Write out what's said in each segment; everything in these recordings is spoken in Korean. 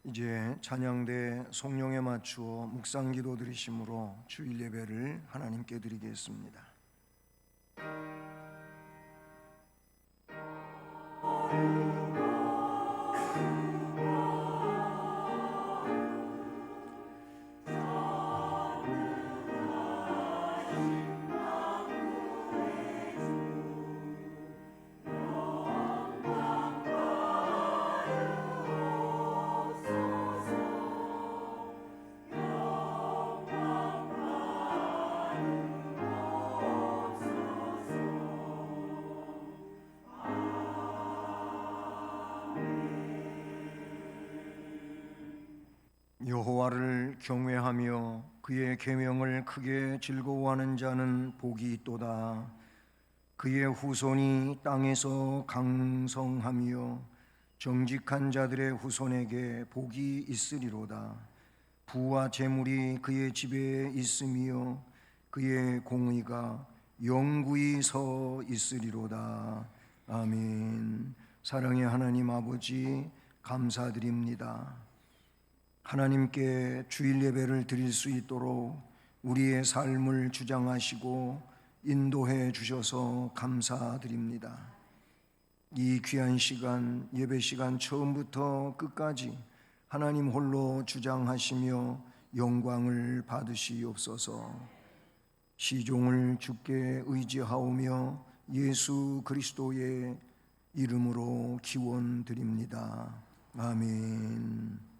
이제 찬양대 송령에 맞추어 묵상기도 드리심으로 주일 예배를 하나님께 드리겠습니다. 여호와를 경외하며 그의 계명을 크게 즐거워하는 자는 복이 있도다. 그의 후손이 땅에서 강성하며 정직한 자들의 후손에게 복이 있으리로다. 부와 재물이 그의 집에 있으며 그의 공의가 영구히 서 있으리로다. 아멘. 사랑의 하나님 아버지, 감사드립니다. 하나님께 주일 예배를 드릴 수 있도록 우리의 삶을 주장하시고 인도해 주셔서 감사드립니다. 이 귀한 시간, 예배 시간 처음부터 끝까지 하나님 홀로 주장하시며 영광을 받으시옵소서. 시종을 주께 의지하오며 예수 그리스도의 이름으로 기원드립니다. 아멘.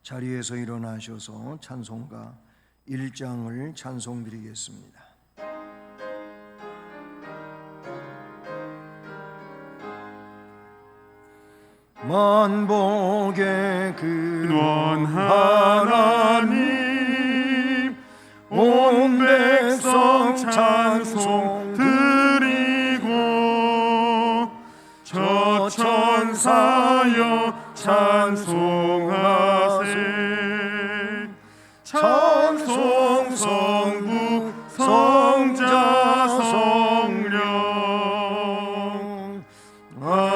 자리에서 일어나셔서 찬송가 1장을 찬송드리겠습니다. 만복의 근원 하나님, 온 백성 찬송 드리고 저 천사여 찬송하세. 찬송 성부 성자 성령. 아멘.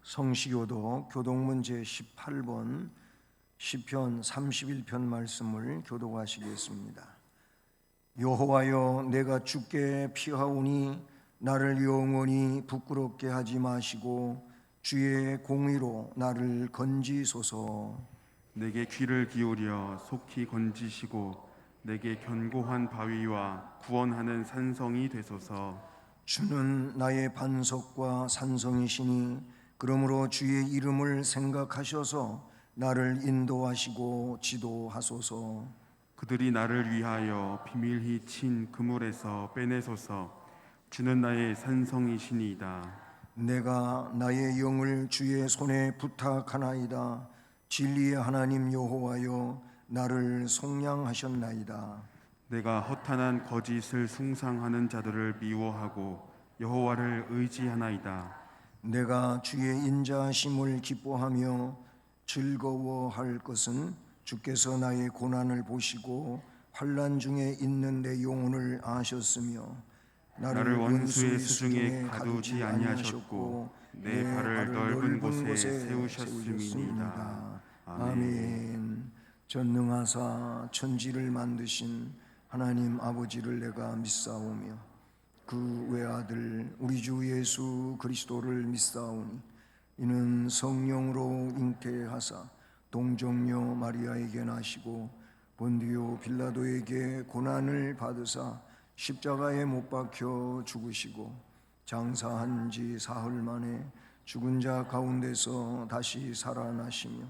성시교도 교독문 제18번 시편 31편 말씀을 교독하시겠습니다. 여호와여, 내가 주께 피하오니 나를 영원히 부끄럽게 하지 마시고 주의 공의로 나를 건지소서. 내게 귀를 기울여 속히 건지시고 내게 견고한 바위와 구원하는 산성이 되소서. 주는 나의 반석과 산성이시니 그러므로 주의 이름을 생각하셔서 나를 인도하시고 지도하소서. 그들이 나를 위하여 비밀히 친 그물에서 빼내소서. 주는 나의 산성이시니이다. 내가 나의 영을 주의 손에 부탁하나이다. 진리의 하나님 여호와여, 나를 속량하셨나이다. 내가 허탄한 거짓을 숭상하는 자들을 미워하고 여호와를 의지하나이다. 내가 주의 인자하심을 기뻐하며 즐거워할 것은 주께서 나의 고난을 보시고 환난 중에 있는 내 영혼을 아셨으며 나를 원수의 수중에 가두지 아니하셨고 내 발을 넓은 곳에 세우셨음이니이다. 아멘. 전능하사 천지를 만드신 하나님 아버지를 내가 믿사오며 그 외아들 우리 주 예수 그리스도를 믿사오니 이는 성령으로 잉태하사 동정녀 마리아에게 나시고 본디오 빌라도에게 고난을 받으사 십자가에 못 박혀 죽으시고 장사한 지 사흘 만에 죽은 자 가운데서 다시 살아나시며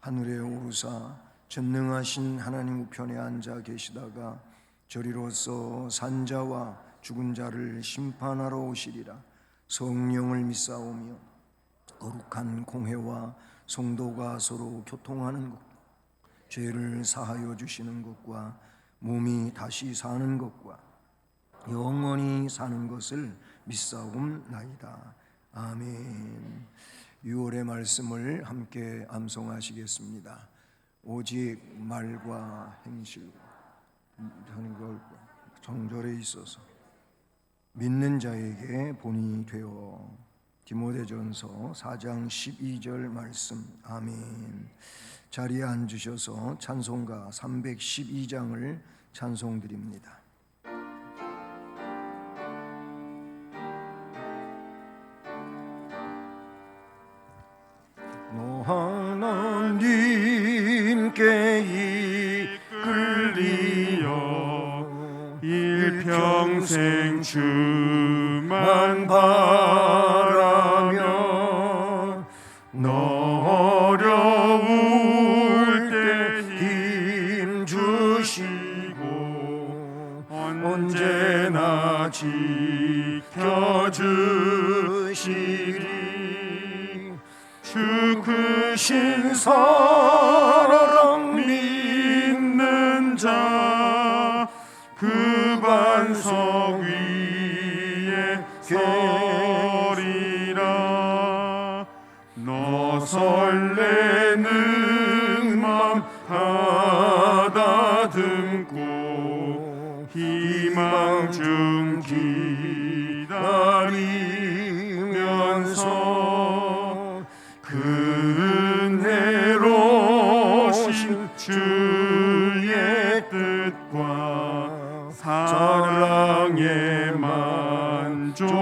하늘에 오르사 전능하신 하나님 우편에 앉아 계시다가 저리로서 산자와 죽은 자를 심판하러 오시리라. 성령을 믿사오며 거룩한 공회와 성도가 서로 교통하는 것, 죄를 사하여 주시는 것과 몸이 다시 사는 것과 영원히 사는 것을 믿사옵나이다. 아멘. 6월의 말씀을 함께 암송하시겠습니다. 오직 말과 행실과 정절에 있어서 믿는 자에게 본이 되어. 디모데전서 4장 12절 말씀. 아멘. 자리에 앉으셔서 찬송가 312장을 찬송드립니다. 하나님께 이끌리어 일평생 주만 바라며 어려울 때 힘 주시고 언제나 지켜주시리. 주 크신 사랑 믿는 자 그 반석 위에 서리라. 너 설레는 맘 가다듬고 희망 중 기다리면서 은혜로우신 주의 뜻과 사랑에 만족하여라.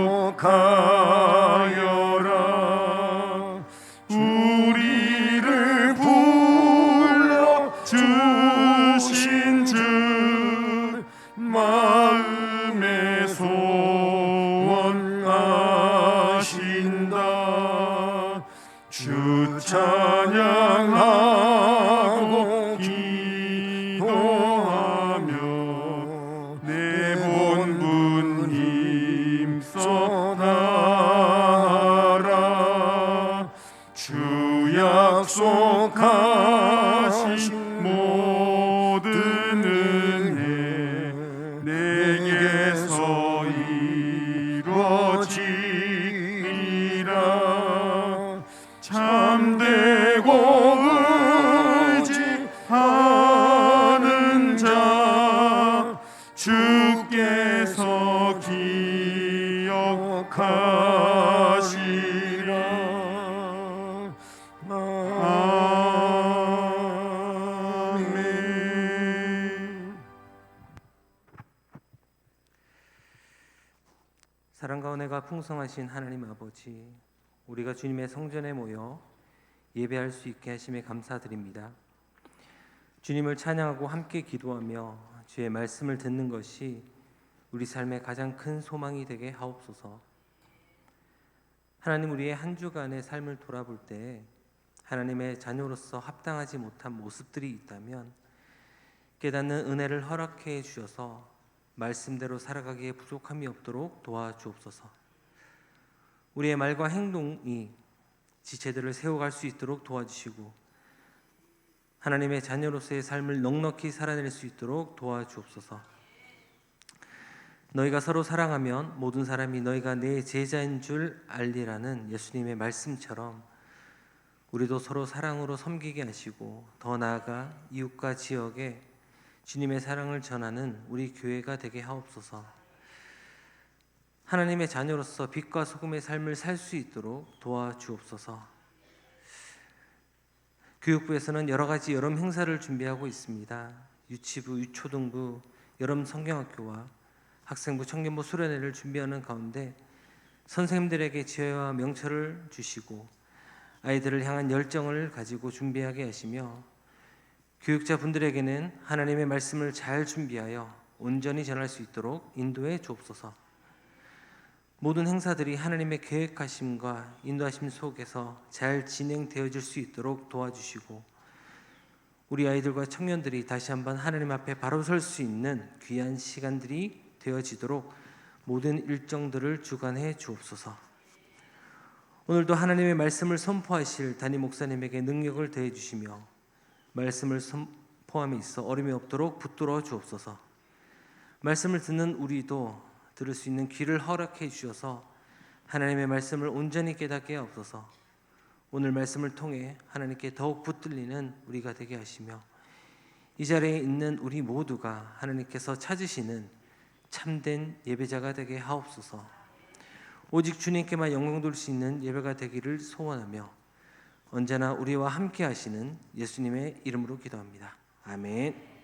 우리를 불러 주신 주 마음에 소원하신다. 주 찬양하고 기도하며 내 본분 힘써 다하라. 주 약속하신 모든 은혜 내게서 이루어지리라. 참되고 의지하는 자 주께서 기억하시라. 아멘. 사랑과 은혜가 풍성하신 하나님 아버지, 우리가 주님의 성전에 모여 예배할 수 있게 하심에 감사드립니다. 주님을 찬양하고 함께 기도하며 주의 말씀을 듣는 것이 우리 삶의 가장 큰 소망이 되게 하옵소서. 하나님, 우리의 한 주간의 삶을 돌아볼 때 하나님의 자녀로서 합당하지 못한 모습들이 있다면 깨닫는 은혜를 허락해 주셔서 말씀대로 살아가기에 부족함이 없도록 도와주옵소서. 우리의 말과 행동이 지체들을 세워갈 수 있도록 도와주시고 하나님의 자녀로서의 삶을 넉넉히 살아낼 수 있도록 도와주옵소서. 너희가 서로 사랑하면 모든 사람이 너희가 내 제자인 줄 알리라는 예수님의 말씀처럼 우리도 서로 사랑으로 섬기게 하시고 더 나아가 이웃과 지역에 주님의 사랑을 전하는 우리 교회가 되게 하옵소서. 하나님의 자녀로서 빛과 소금의 삶을 살 수 있도록 도와주옵소서. 교육부에서는 여러 가지 여름 행사를 준비하고 있습니다. 유치부, 유초등부, 여름 성경학교와 학생부, 청년부 수련회를 준비하는 가운데 선생님들에게 지혜와 명철을 주시고 아이들을 향한 열정을 가지고 준비하게 하시며 교육자분들에게는 하나님의 말씀을 잘 준비하여 온전히 전할 수 있도록 인도해 주옵소서. 모든 행사들이 하나님의 계획하심과 인도하심 속에서 잘 진행되어질 수 있도록 도와주시고 우리 아이들과 청년들이 다시 한번 하나님 앞에 바로 설 수 있는 귀한 시간들이 되어지도록 모든 일정들을 주관해 주옵소서. 오늘도 하나님의 말씀을 선포하실 담임 목사님에게 능력을 더해 주시며 말씀을 선포함에 있어 어림이 없도록 붙들어 주옵소서. 말씀을 듣는 우리도 들을 수 있는 귀를 허락해 주셔서 하나님의 말씀을 온전히 깨닫게 하옵소서. 오늘 말씀을 통해 하나님께 더욱 붙들리는 우리가 되게 하시며 이 자리에 있는 우리 모두가 하나님께서 찾으시는 참된 예배자가 되게 하옵소서. 오직 주님께만 영광 돌릴 수 있는 예배가 되기를 소원하며 언제나 우리와 함께 하시는 예수님의 이름으로 기도합니다. 아멘.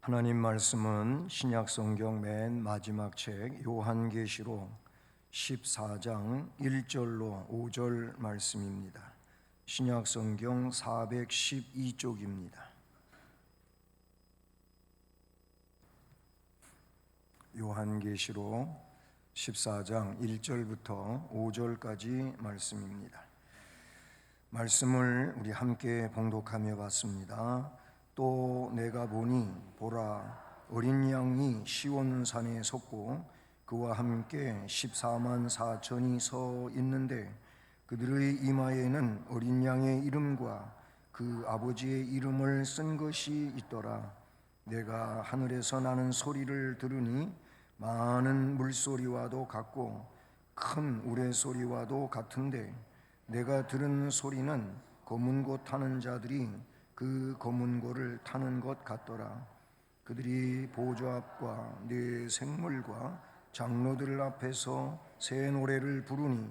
하나님 말씀은 신약 성경 맨 마지막 책 요한계시록 14장 1절로 5절 말씀입니다. 신약 성경 412쪽입니다. 요한계시록 14장 1절부터 5절까지 말씀입니다. 말씀을 우리 함께 봉독하며 봤습니다. 또 내가 보니 보라 어린 양이 시온산에 섰고 그와 함께 14만 4천이 서 있는데 그들의 이마에는 어린 양의 이름과 그 아버지의 이름을 쓴 것이 있더라. 내가 하늘에서 나는 소리를 들으니 많은 물소리와도 같고 큰 우레소리와도 같은데 내가 들은 소리는 검은 고 타는 자들이 그 검은 고를 타는 것 같더라. 그들이 보좌 앞과 네 생물과 장로들 앞에서 새 노래를 부르니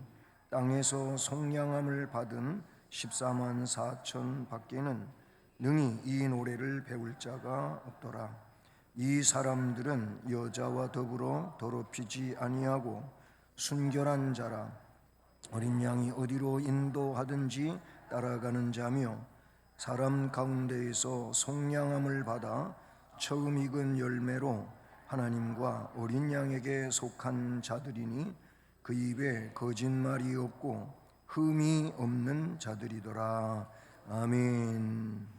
땅에서 속량함을 받은 14만 4천 밖에는 능히 이 노래를 배울 자가 없더라. 이 사람들은 여자와 더불어 더럽히지 아니하고 순결한 자라. 어린 양이 어디로 인도하든지 따라가는 자며 사람 가운데에서 속량함을 받아 처음 익은 열매로 하나님과 어린 양에게 속한 자들이니 그 입에 거짓말이 없고 흠이 없는 자들이더라. 아멘.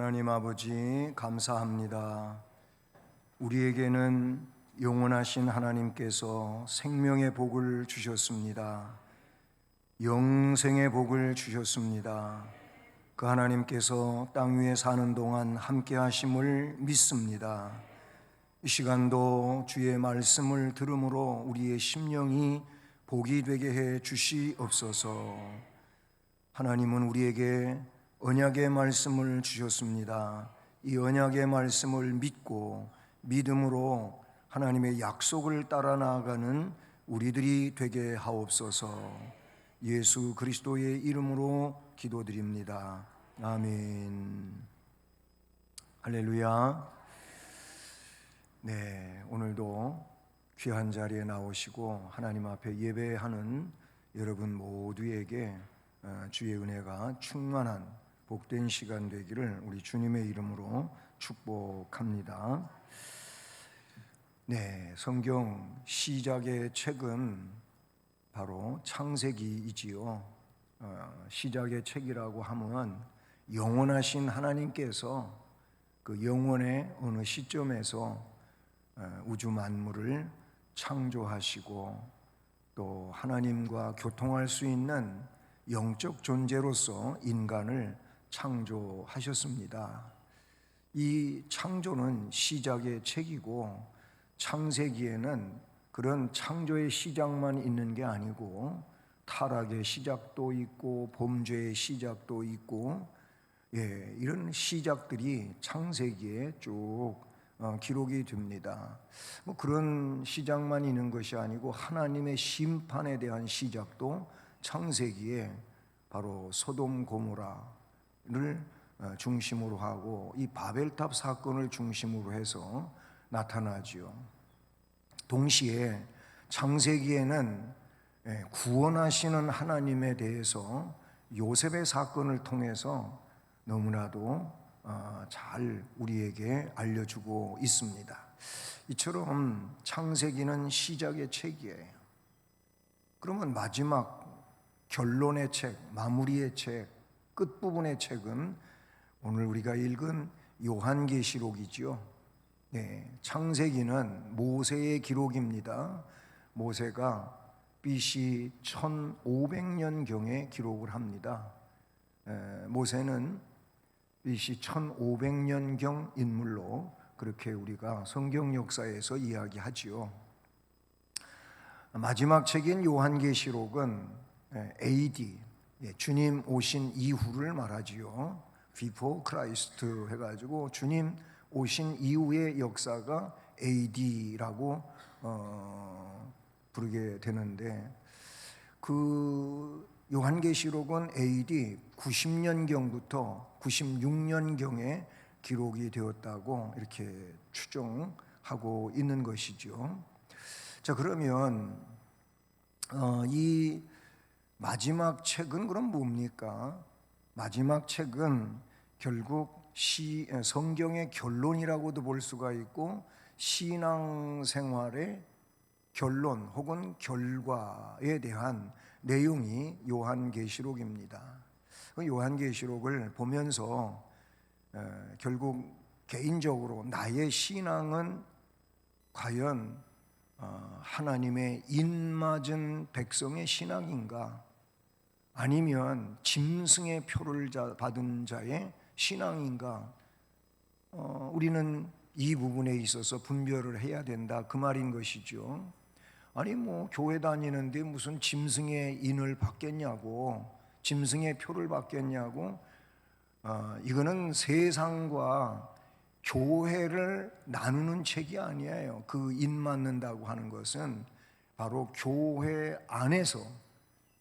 하나님 아버지 감사합니다. 우리에게는 영원하신 하나님께서 생명의 복을 주셨습니다. 영생의 복을 주셨습니다. 그 하나님께서 땅 위에 사는 동안 함께 하심을 믿습니다. 이 시간도 주의 말씀을 들음으로 우리의 심령이 복이 되게 해 주시옵소서. 하나님은 우리에게 언약의 말씀을 주셨습니다. 이 언약의 말씀을 믿고 믿음으로 하나님의 약속을 따라 나아가는 우리들이 되게 하옵소서. 예수 그리스도의 이름으로 기도드립니다. 아멘. 할렐루야. 네, 오늘도 귀한 자리에 나오시고 하나님 앞에 예배하는 여러분 모두에게 주의 은혜가 충만한 복된 시간 되기를 우리 주님의 이름으로 축복합니다. 네, 성경 시작의 책은 바로 창세기이지요. 시작의 책이라고 하면 영원하신 하나님께서 그 영원의 어느 시점에서 우주 만물을 창조하시고 또 하나님과 교통할 수 있는 영적 존재로서 인간을 창조하셨습니다. 이 창조는 시작의 책이고 창세기에는 그런 창조의 시작만 있는 게 아니고 타락의 시작도 있고 범죄의 시작도 있고 이런 시작들이 창세기에 쭉 기록이 됩니다. 뭐 그런 시작만 있는 것이 아니고 하나님의 심판에 대한 시작도 창세기에 바로 소돔 고모라를 중심으로 하고 이 바벨탑 사건을 중심으로 해서 나타나지요. 동시에 창세기에는 구원하시는 하나님에 대해서 요셉의 사건을 통해서 너무나도 잘 우리에게 알려주고 있습니다. 이처럼 창세기는 시작의 책이에요. 그러면 마지막 결론의 책, 마무리의 책, 끝부분의 책은 오늘 우리가 읽은 요한계시록이지요. 네, 창세기는 모세의 기록입니다. 모세가 BC 1500년경에 기록을 합니다. 모세는 BC 1500년경 인물로 그렇게 우리가 성경 역사에서 이야기하지요. 마지막 책인 요한계시록은 AD, 주님 오신 이후를 말하지요. Before Christ 해가지고 주님 오신 이후의 역사가 AD라고 부르게 되는데 그 요한계시록은 AD 90년경부터 96년경에 기록이 되었다고 이렇게 추정하고 있는 것이죠. 자, 그러면 이 마지막 책은 그럼 뭡니까? 마지막 책은 결국 성경의 결론이라고도 볼 수가 있고 신앙생활의 결론 혹은 결과에 대한 내용이 요한계시록입니다. 요한계시록을 보면서 결국 개인적으로 나의 신앙은 과연 하나님의 인맞은 백성의 신앙인가, 아니면 짐승의 표를 받은 자의 신앙인가, 우리는 이 부분에 있어서 분별을 해야 된다, 그 말인 것이죠. 아니 뭐 교회 다니는데 무슨 짐승의 인을 받겠냐고, 짐승의 표를 받겠냐고, 이거는 세상과 교회를 나누는 책이 아니에요. 그 인 맞는다고 하는 것은 바로 교회 안에서,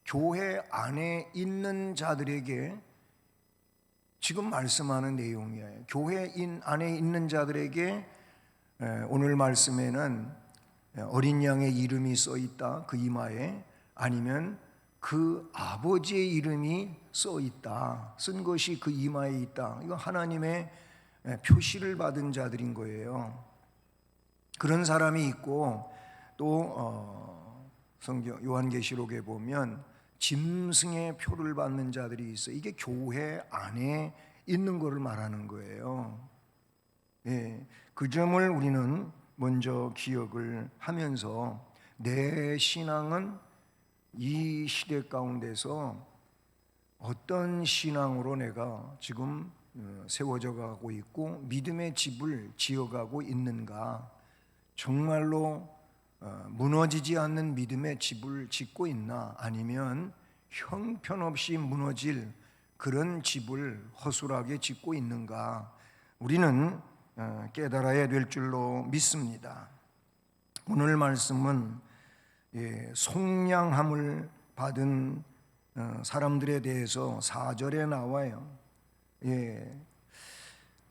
교회 안에 있는 자들에게 지금 말씀하는 내용이에요. 교회 안에 있는 자들에게 오늘 말씀에는 어린 양의 이름이 써 있다, 그 이마에, 아니면 그 아버지의 이름이 써 있다, 쓴 것이 그 이마에 있다. 이거 하나님의 표시를 받은 자들인 거예요. 그런 사람이 있고 또 성경 요한계시록에 보면 짐승의 표를 받는 자들이 있어. 이게 교회 안에 있는 것을 말하는 거예요. 그 점을 우리는 먼저 기억을 하면서 내 신앙은 이 시대 가운데서 어떤 신앙으로 내가 지금 세워져 가고 있고 믿음의 집을 지어가고 있는가, 정말로 무너지지 않는 믿음의 집을 짓고 있나, 아니면 형편없이 무너질 그런 집을 허술하게 짓고 있는가, 우리는 깨달아야 될 줄로 믿습니다. 오늘 말씀은 속량함을 받은 사람들에 대해서 4절에 나와요.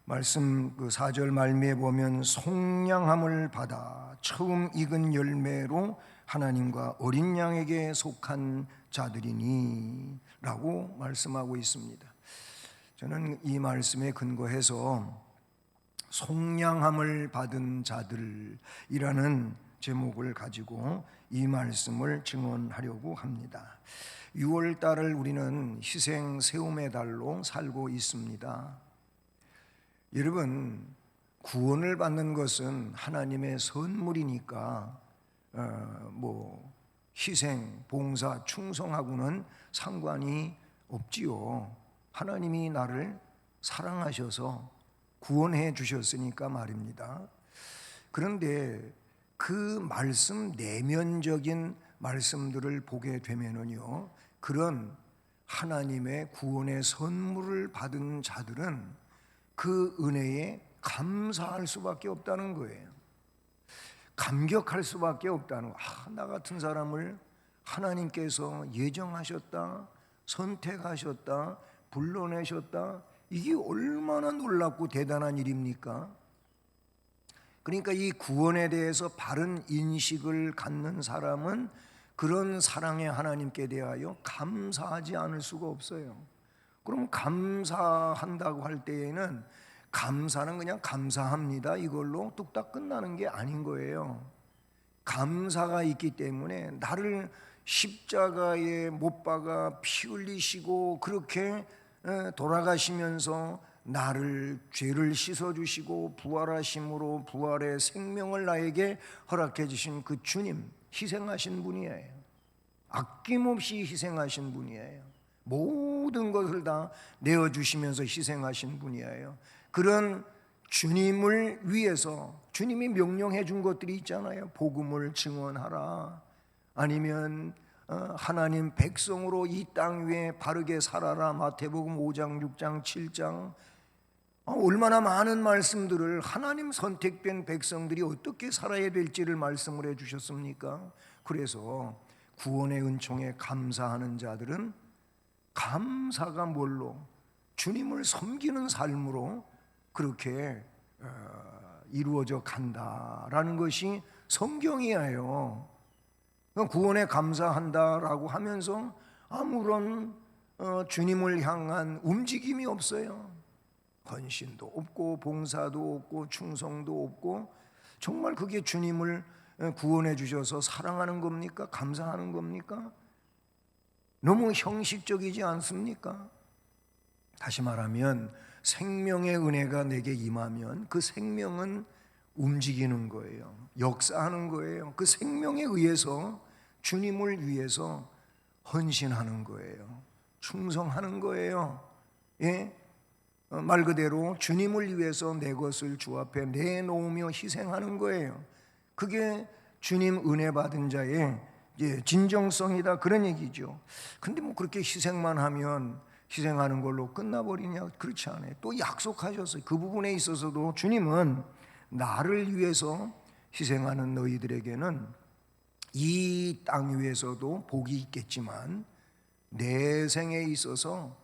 말씀 그 4절 말미에 보면 속량함을 받아 처음 익은 열매로 하나님과 어린 양에게 속한 자들이니 라고 말씀하고 있습니다. 저는 이 말씀에 근거해서 속량함을 받은 자들이라는 제목을 가지고 이 말씀을 증언하려고 합니다. 6월 달을 우리는 희생 세움의 달로 살고 있습니다. 여러분, 구원을 받는 것은 하나님의 선물이니까 희생, 봉사, 충성하고는 상관이 없지요. 하나님이 나를 사랑하셔서 구원해 주셨으니까 말입니다. 그런데 그 말씀, 내면적인 말씀들을 보게 되면은요, 그런 하나님의 구원의 선물을 받은 자들은 그 은혜에 감사할 수밖에 없다는 거예요. 감격할 수밖에 없다는 거. 나 같은 사람을 하나님께서 예정하셨다, 선택하셨다, 불러내셨다. 이게 얼마나 놀랍고 대단한 일입니까? 그러니까 이 구원에 대해서 바른 인식을 갖는 사람은 그런 사랑의 하나님께 대하여 감사하지 않을 수가 없어요. 그럼 감사한다고 할 때에는 감사는 그냥 감사합니다 이걸로 뚝딱 끝나는 게 아닌 거예요. 감사가 있기 때문에 나를 십자가에 못 박아 피 흘리시고 그렇게 돌아가시면서 나를 죄를 씻어주시고 부활하심으로 부활의 생명을 나에게 허락해 주신 그 주님, 희생하신 분이에요. 아낌없이 희생하신 분이에요. 모든 것을 다 내어주시면서 희생하신 분이에요. 그런 주님을 위해서 주님이 명령해 준 것들이 있잖아요. 복음을 증언하라, 아니면 하나님 백성으로 이 땅 위에 바르게 살아라, 마태복음 5장 6장 7장. 얼마나 많은 말씀들을 하나님 선택된 백성들이 어떻게 살아야 될지를 말씀을 해 주셨습니까? 그래서 구원의 은총에 감사하는 자들은 감사가 뭘로? 주님을 섬기는 삶으로 그렇게 이루어져 간다라는 것이 성경이에요. 구원에 감사한다라고 하면서 아무런 주님을 향한 움직임이 없어요. 헌신도 없고 봉사도 없고 충성도 없고, 정말 그게 주님을 구원해 주셔서 사랑하는 겁니까? 감사하는 겁니까? 너무 형식적이지 않습니까? 다시 말하면 생명의 은혜가 내게 임하면 그 생명은 움직이는 거예요. 역사하는 거예요. 그 생명에 의해서 주님을 위해서 헌신하는 거예요. 충성하는 거예요. 말 그대로 주님을 위해서 내 것을 주 앞에 내놓으며 희생하는 거예요. 그게 주님 은혜 받은 자의 진정성이다, 그런 얘기죠. 근데 그렇게 희생만 하면 희생하는 걸로 끝나버리냐? 그렇지 않아요. 또 약속하셨어요. 그 부분에 있어서도 주님은 나를 위해서 희생하는 너희들에게는 이 땅 위에서도 복이 있겠지만 내 생에 있어서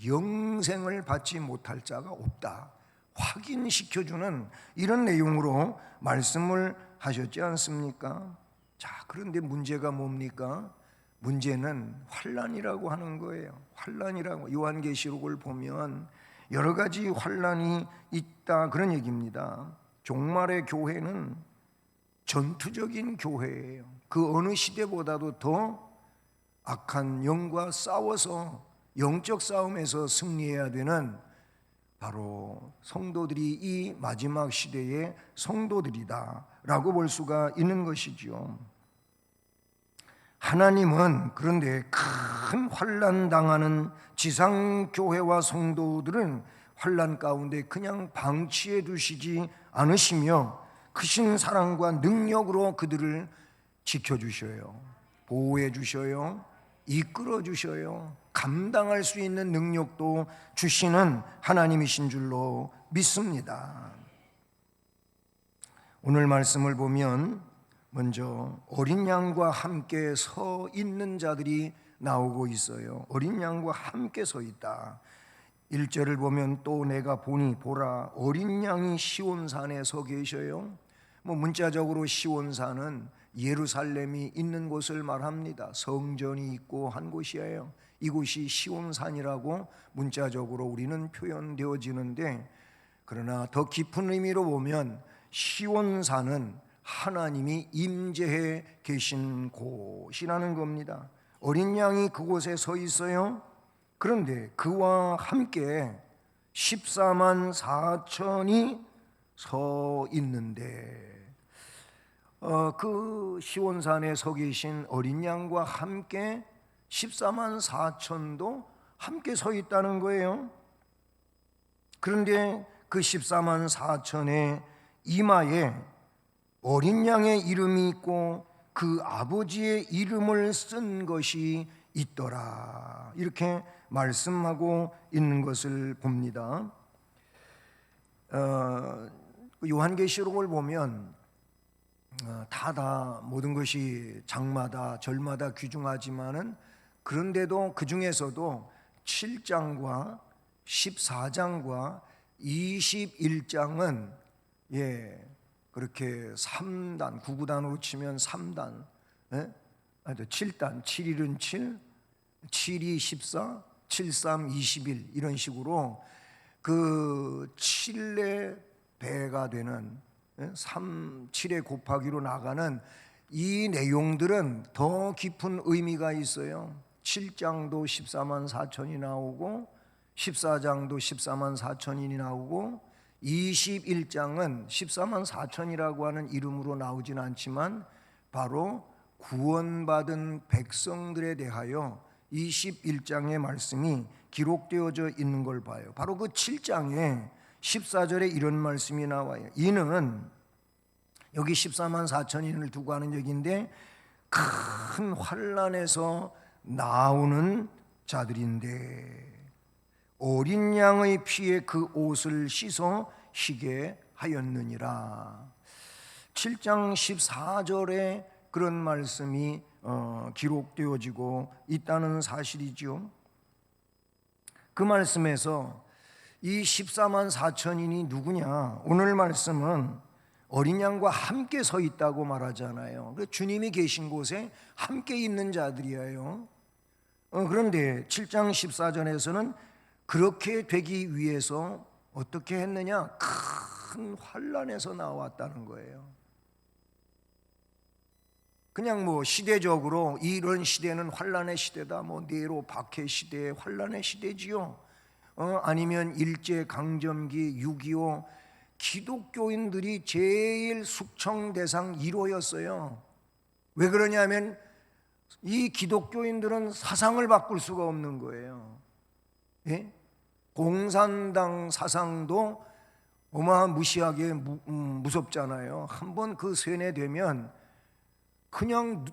영생을 받지 못할 자가 없다, 확인시켜주는 이런 내용으로 말씀을 하셨지 않습니까? 자, 그런데 문제가 뭡니까? 문제는 환난이라고 하는 거예요. 환난이라고, 요한계시록을 보면 여러 가지 환난이 있다, 그런 얘기입니다. 종말의 교회는 전투적인 교회예요. 그 어느 시대보다도 더 악한 영과 싸워서 영적 싸움에서 승리해야 되는 바로 성도들이 이 마지막 시대의 성도들이다라고 볼 수가 있는 것이지요. 하나님은 그런데 큰 환난 당하는 지상 교회와 성도들은 환난 가운데 그냥 방치해 두시지 않으시며 크신 사랑과 능력으로 그들을 지켜주셔요. 보호해 주셔요. 이끌어 주셔요. 감당할 수 있는 능력도 주시는 하나님이신 줄로 믿습니다. 오늘 말씀을 보면 먼저 어린 양과 함께 서 있는 자들이 나오고 있어요. 어린 양과 함께 서 있다. 1절을 보면 또 내가 보니 보라 어린 양이 시온산에 서 계셔요. 문자적으로 시온산은 예루살렘이 있는 곳을 말합니다. 성전이 있고 한 곳이에요. 이곳이 시온산이라고 문자적으로 우리는 표현되어지는데, 그러나 더 깊은 의미로 보면 시온산은 하나님이 임재해 계신 곳이라는 겁니다. 어린 양이 그곳에 서 있어요. 그런데 그와 함께 14만 4천이 서 있는데, 그 시온산에 서 계신 어린 양과 함께 14만 4천도 함께 서 있다는 거예요. 그런데 그 14만 4천의 이마에 어린 양의 이름이 있고 그 아버지의 이름을 쓴 것이 있더라, 이렇게 말씀하고 있는 것을 봅니다. 요한계시록을 보면 다 모든 것이 장마다 절마다 귀중하지만은, 그런데도 그 중에서도 7장과 14장과 21장은 그렇게 3단, 구구단으로 치면 3단, 7단, 7일은 7, 7이 14, 73, 21 이런 식으로 그 7의 배가 되는 7의 곱하기로 나가는 이 내용들은 더 깊은 의미가 있어요. 7장도 14만 4천이 나오고 14장도 14만 4천이 나오고 21장은 14만 4천이라고 하는 이름으로 나오진 않지만 바로 구원받은 백성들에 대하여 21장의 말씀이 기록되어져 있는 걸 봐요. 바로 그 7장에 14절에 이런 말씀이 나와요. 이는, 여기 14만 4천인을 두고 하는 얘기인데, 큰 환난에서 나오는 자들인데 어린 양의 피에 그 옷을 씻어 희게 하였느니라. 7장 14절에 그런 말씀이 기록되어지고 있다는 사실이죠. 그 말씀에서 이 14만 4천인이 누구냐? 오늘 말씀은 어린 양과 함께 서 있다고 말하잖아요. 주님이 계신 곳에 함께 있는 자들이에요. 그런데 7장 14절에서는 그렇게 되기 위해서 어떻게 했느냐? 큰 환난에서 나왔다는 거예요. 그냥 시대적으로 이런 시대는 환난의 시대다, 네로 박해 시대의 환난의 시대지요. 아니면 일제 강점기 6.25 기독교인들이 제일 숙청 대상 1호였어요. 왜 그러냐면 이 기독교인들은 사상을 바꿀 수가 없는 거예요. 예? 공산당 사상도 어마무시하게 무섭잖아요. 한번 그 세뇌되면 그냥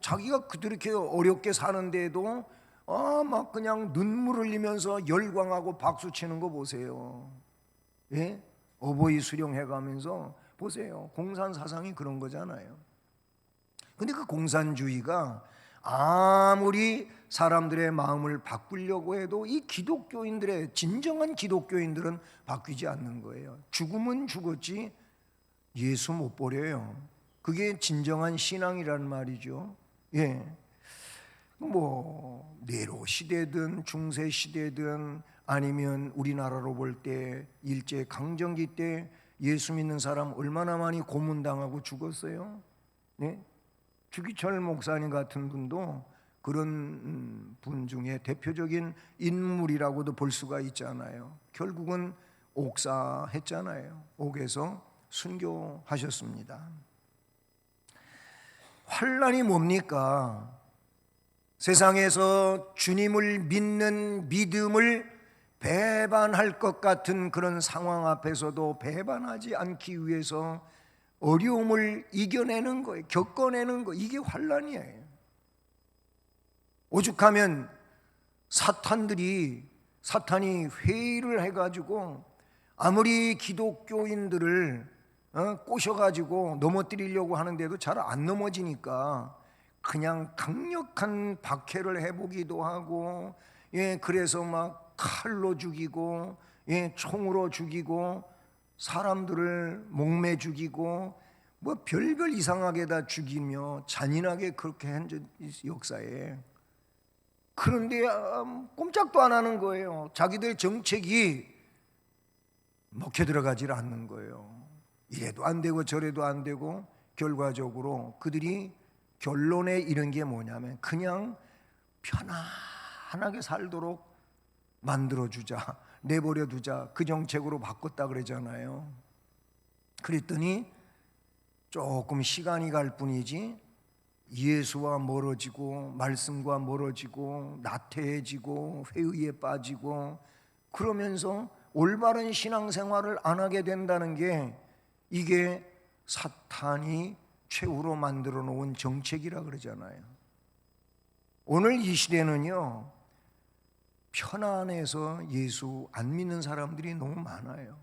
자기가 그렇게 어렵게 사는데도 막 그냥 눈물 흘리면서 열광하고 박수 치는 거 보세요. 예? 어버이 수령해 가면서 보세요. 공산 사상이 그런 거잖아요. 근데 그 공산주의가 아무리 사람들의 마음을 바꾸려고 해도 이 기독교인들의, 진정한 기독교인들은 바뀌지 않는 거예요. 죽으면 죽었지 예수 못 버려요. 그게 진정한 신앙이라는 말이죠. 예. 네로 시대든 중세 시대든 아니면 우리나라로 볼 때 일제 강점기 때 예수 믿는 사람 얼마나 많이 고문당하고 죽었어요. 네? 주기철 목사님 같은 분도 그런 분 중에 대표적인 인물이라고도 볼 수가 있잖아요. 결국은 옥사했잖아요. 옥에서 순교하셨습니다. 환난이 뭡니까? 세상에서 주님을 믿는 믿음을 배반할 것 같은 그런 상황 앞에서도 배반하지 않기 위해서 어려움을 이겨내는 거예요. 겪어내는 거. 이게 환난이에요. 오죽하면 사탄이 회의를 해가지고 아무리 기독교인들을 꼬셔가지고 넘어뜨리려고 하는데도 잘 안 넘어지니까 그냥 강력한 박해를 해보기도 하고, 그래서 막 칼로 죽이고, 총으로 죽이고, 사람들을 목매 죽이고, 뭐 별별 이상하게 다 죽이며 잔인하게 그렇게 한 역사에. 그런데 꼼짝도 안 하는 거예요. 자기들 정책이 먹혀 들어가질 않는 거예요. 이래도 안 되고 저래도 안 되고, 결과적으로 그들이 결론에 이른 게 뭐냐면 그냥 편안하게 살도록 만들어주자, 내버려두자, 그 정책으로 바꿨다 그러잖아요. 그랬더니 조금 시간이 갈 뿐이지 예수와 멀어지고 말씀과 멀어지고 나태해지고 회의에 빠지고, 그러면서 올바른 신앙생활을 안 하게 된다는 게 이게 사탄이 최후로 만들어 놓은 정책이라 그러잖아요. 오늘 이 시대는요, 편안해서 예수 안 믿는 사람들이 너무 많아요.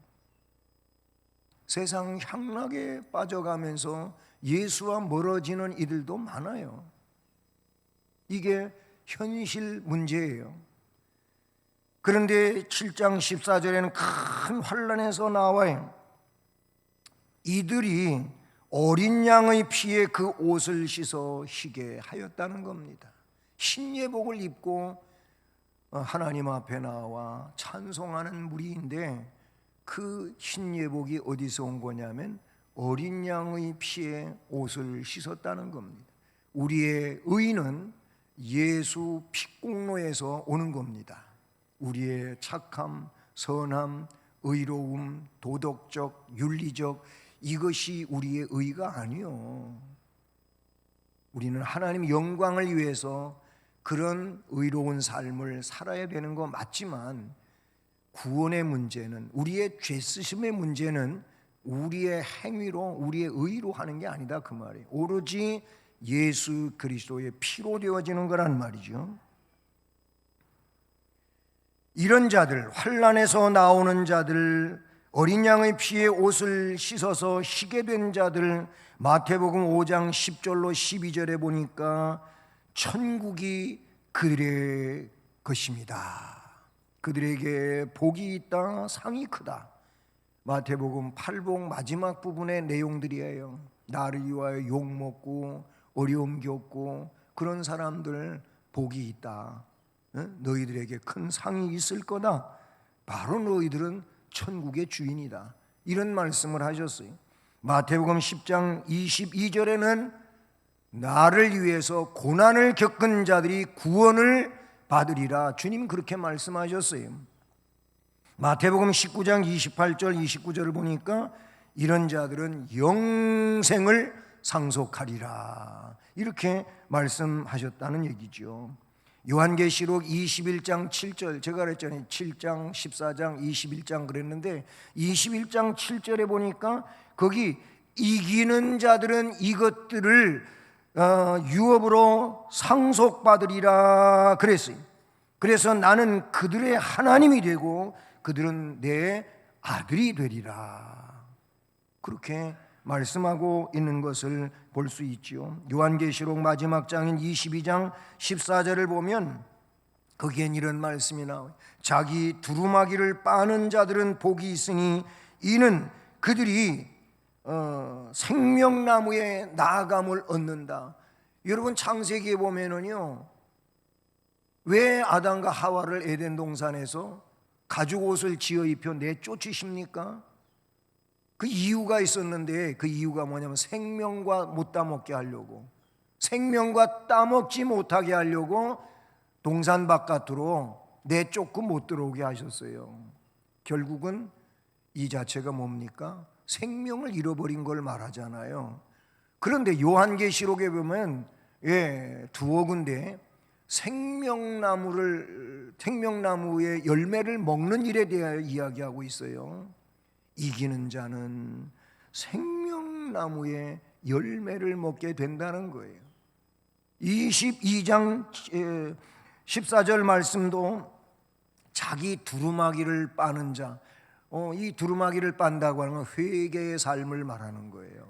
세상 향락에 빠져가면서 예수와 멀어지는 이들도 많아요. 이게 현실 문제예요. 그런데 7장 14절에는 큰 환난에서 나와요. 이들이 어린 양의 피에 그 옷을 씻어 희게 하였다는 겁니다. 신예복을 입고 하나님 앞에 나와 찬송하는 무리인데, 그 신예복이 어디서 온 거냐면 어린 양의 피에 옷을 씻었다는 겁니다. 우리의 의는 예수 피공로에서 오는 겁니다. 우리의 착함, 선함, 의로움, 도덕적, 윤리적, 이것이 우리의 의가 아니요. 우리는 하나님 영광을 위해서 그런 의로운 삶을 살아야 되는 거 맞지만, 구원의 문제는, 우리의 죄 쓰심의 문제는 우리의 행위로, 우리의 의로 하는 게 아니다 그 말이에요. 오로지 예수 그리스도의 피로 되어지는 거란 말이죠. 이런 자들, 환난에서 나오는 자들, 어린 양의 피에 옷을 씻어서 희게 된 자들, 마태복음 5장 10절로 12절에 보니까 천국이 그들의 것입니다. 그들에게 복이 있다, 상이 크다. 마태복음 8복 마지막 부분의 내용들이에요. 나를 위하여 욕먹고 어려움 겪고 그런 사람들 복이 있다. 너희들에게 큰 상이 있을 거다. 바로 너희들은 천국의 주인이다. 이런 말씀을 하셨어요. 마태복음 10장 22절에는 나를 위해서 고난을 겪은 자들이 구원을 받으리라. 주님 그렇게 말씀하셨어요. 마태복음 19장 28절 29절을 보니까 이런 자들은 영생을 상속하리라. 이렇게 말씀하셨다는 얘기죠. 요한계시록 21장 7절, 제가 그랬잖아요. 7장 14장 21장 그랬는데 21장 7절에 보니까 거기 이기는 자들은 이것들을 유업으로 상속받으리라 그랬어요. 그래서 나는 그들의 하나님이 되고 그들은 내 아들이 되리라. 그렇게 말씀하고 있는 것을 볼 수 있지요. 요한계시록 마지막 장인 22장 14절을 보면 거기엔 이런 말씀이 나와요. 자기 두루마기를 빠는 자들은 복이 있으니 이는 그들이 생명나무의 나감을 얻는다. 여러분 창세기에 보면은요, 왜 아담과 하와를 에덴 동산에서 가죽 옷을 지어 입혀 내쫓으십니까? 그 이유가 있었는데, 그 이유가 뭐냐면 생명과 못 따먹게 하려고. 생명과 따먹지 못하게 하려고 동산 바깥으로 내쫓고 못 들어오게 하셨어요. 결국은 이 자체가 뭡니까? 생명을 잃어버린 걸 말하잖아요. 그런데 요한계시록에 보면 두어 군데 생명나무의 열매를 먹는 일에 대하여 이야기하고 있어요. 이기는 자는 생명나무의 열매를 먹게 된다는 거예요. 22장 14절 말씀도 자기 두루마기를 빠는 자, 이 두루마기를 빤다고 하는 건 회개의 삶을 말하는 거예요.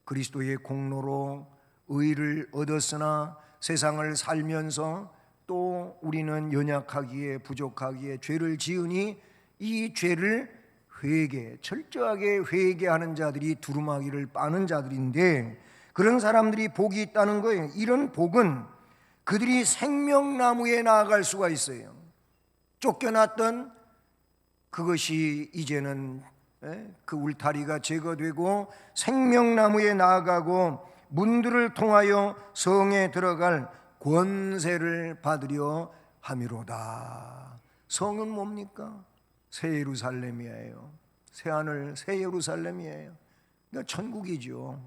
그리스도의 공로로 의를 얻었으나 세상을 살면서 또 우리는 연약하기에 부족하기에 죄를 지으니 이 죄를 철저하게 회개하는 자들이 두루마기를 빠는 자들인데, 그런 사람들이 복이 있다는 거예요. 이런 복은 그들이 생명나무에 나아갈 수가 있어요. 쫓겨났던 그것이 이제는 그 울타리가 제거되고 생명나무에 나아가고 문들을 통하여 성에 들어갈 권세를 받으려 함이로다. 성은 뭡니까? 새 예루살렘이에요. 새하늘 새 예루살렘이에요. 그러니까 천국이죠.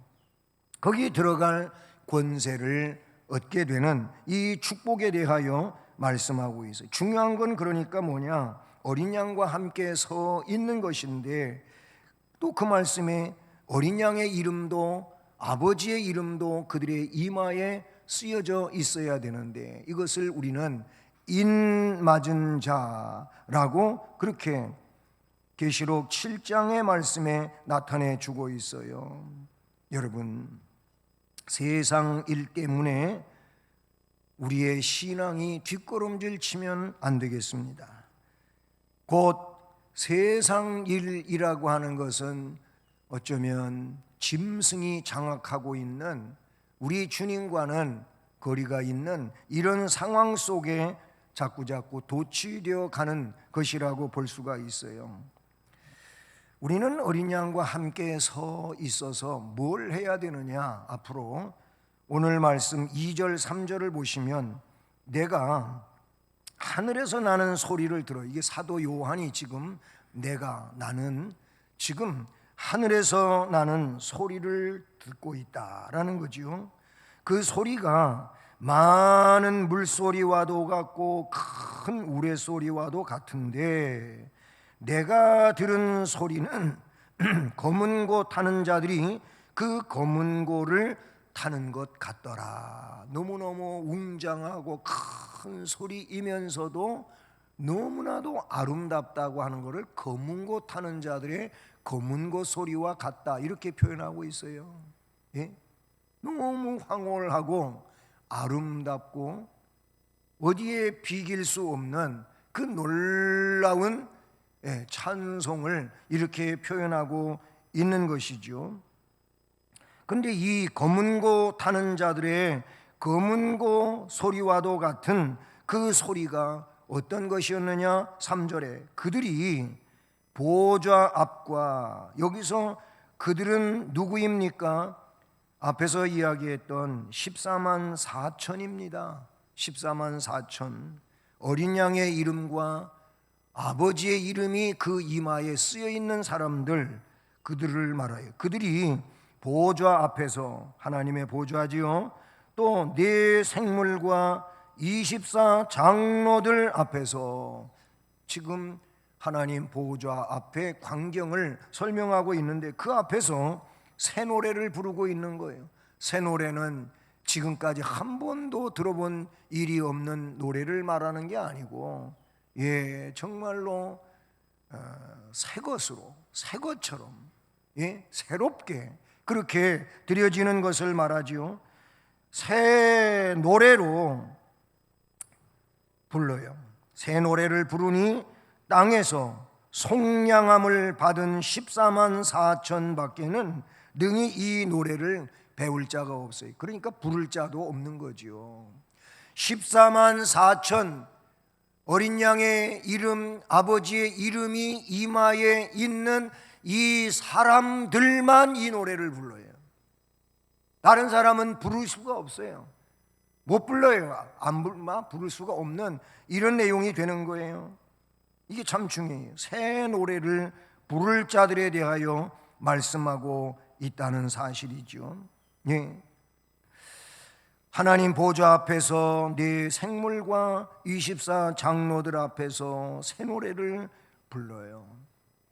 거기 들어갈 권세를 얻게 되는 이 축복에 대하여 말씀하고 있어요. 중요한 건 그러니까 뭐냐? 어린 양과 함께 서 있는 것인데, 또 그 말씀에 어린 양의 이름도 아버지의 이름도 그들의 이마에 쓰여져 있어야 되는데, 이것을 우리는 인 맞은 자라고 그렇게 계시록 7장의 말씀에 나타내 주고 있어요. 여러분, 세상 일 때문에 우리의 신앙이 뒷걸음질 치면 안 되겠습니다. 곧 세상 일이라고 하는 것은 어쩌면 짐승이 장악하고 있는, 우리 주님과는 거리가 있는 이런 상황 속에 자꾸자꾸 도취되어 가는 것이라고 볼 수가 있어요. 우리는 어린 양과 함께 서 있어서 뭘 해야 되느냐? 앞으로 오늘 말씀 2절 3절을 보시면, 내가 하늘에서 나는 소리를 들어. 이게 사도 요한이 지금 나는 지금 하늘에서 나는 소리를 듣고 있다라는 거죠. 그 소리가 많은 물소리와도 같고 큰 우레소리와도 같은데, 내가 들은 소리는 검은 고 타는 자들이 그 검은 고를 타는 것 같더라. 너무너무 웅장하고 큰 소리이면서도 너무나도 아름답다고 하는 것을 검은 고 타는 자들의 검은 고 소리와 같다, 이렇게 표현하고 있어요. 너무 황홀하고 아름답고 어디에 비길 수 없는 그 놀라운 찬송을 이렇게 표현하고 있는 것이죠. 그런데 이 검은 고 타는 자들의 검은 고 소리와도 같은 그 소리가 어떤 것이었느냐? 3절에 그들이 보좌 앞과, 여기서 그들은 누구입니까? 앞에서 이야기했던 14만 4천입니다. 14만 4천. 어린 양의 이름과 아버지의 이름이 그 이마에 쓰여 있는 사람들, 그들을 말해요. 그들이 보좌 앞에서, 하나님의 보좌지요, 또 네 생물과 24 장로들 앞에서, 지금 하나님 보좌 앞에 광경을 설명하고 있는데, 그 앞에서 새 노래를 부르고 있는 거예요. 새 노래는 지금까지 한 번도 들어본 일이 없는 노래를 말하는 게 아니고, 정말로 새 것으로, 새 것처럼 새롭게 그렇게 드려지는 것을 말하지요. 새 노래로 불러요. 새 노래를 부르니 땅에서 속량함을 받은 14만 4천 밖에는 능히 이 노래를 배울 자가 없어요. 그러니까 부를 자도 없는 거지요. 14만 4천 어린 양의 이름, 아버지의 이름이 이마에 있는 이 사람들만 이 노래를 불러요. 다른 사람은 부를 수가 없어요. 못 불러요. 부를 수가 없는 이런 내용이 되는 거예요. 이게 참 중요해요. 새 노래를 부를 자들에 대하여 말씀하고 있다는 사실이죠. 예. 하나님 보좌 앞에서 네 생물과 24 장로들 앞에서 새 노래를 불러요.